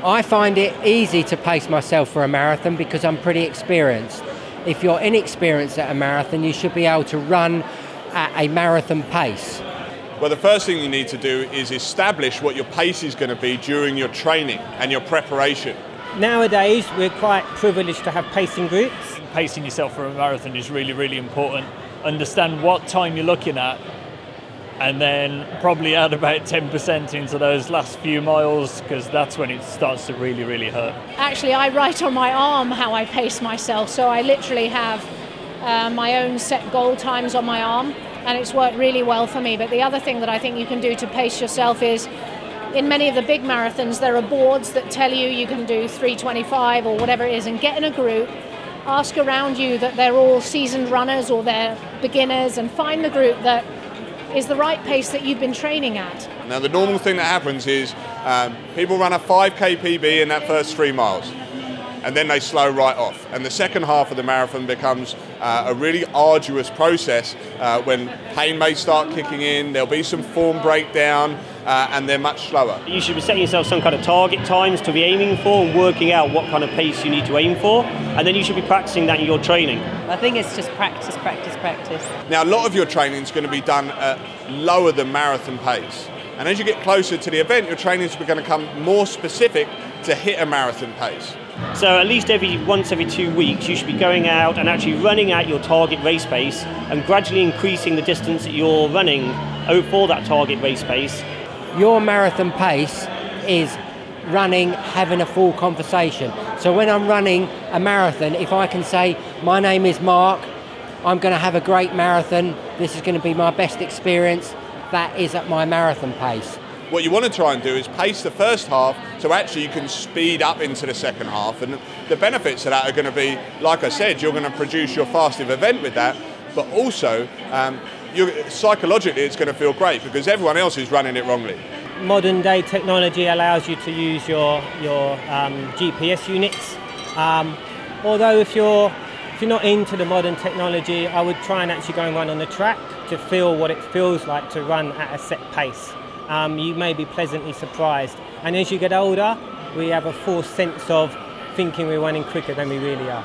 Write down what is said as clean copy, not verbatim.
I find it easy to pace myself for a marathon because I'm pretty experienced. If you're inexperienced at a marathon, you should be able to run at a marathon pace. Well, the first thing you need to do is establish what your pace is going to be during your training and your preparation. Nowadays, we're quite privileged to have pacing groups. Pacing yourself for a marathon is really, really important. Understand what time you're looking at, and then probably add about 10% into those last few miles, because that's when it starts to really, really hurt. Actually, I write on my arm how I pace myself, so I literally have my own set goal times on my arm, and it's worked really well for me. But the other thing that I think you can do to pace yourself is, in many of the big marathons, there are boards that tell you can do 3:25 or whatever it is, and get in a group, ask around you that they're all seasoned runners or they're beginners, and find the group that is the right pace that you've been training at. Now, the normal thing that happens is people run a 5k PB in that first 3 miles, and then they slow right off. And the second half of the marathon becomes a really arduous process when pain may start kicking in, there'll be some form breakdown, and they're much slower. You should be setting yourself some kind of target times to be aiming for and working out what kind of pace you need to aim for, and then you should be practicing that in your training. I think it's just practice, practice, practice. Now, a lot of your training is going to be done at lower than marathon pace. And as you get closer to the event, your training is going to become more specific to hit a marathon pace. So at least once every 2 weeks, you should be going out and actually running at your target race pace and gradually increasing the distance that you're running for that target race pace. Your marathon pace is running, having a full conversation. So when I'm running a marathon, if I can say, my name is Mark, I'm going to have a great marathon, this is going to be my best experience, that is at my marathon pace. What you want to try and do is pace the first half so actually you can speed up into the second half, and the benefits of that are going to be, like I said, you're going to produce your fastest event with that, but also psychologically it's going to feel great because everyone else is running it wrongly. Modern day technology allows you to use your GPS units. Although if you're not into the modern technology, I would try and actually go and run on the track to feel what it feels like to run at a set pace. You may be pleasantly surprised. And as you get older, we have a false sense of thinking we're running quicker than we really are.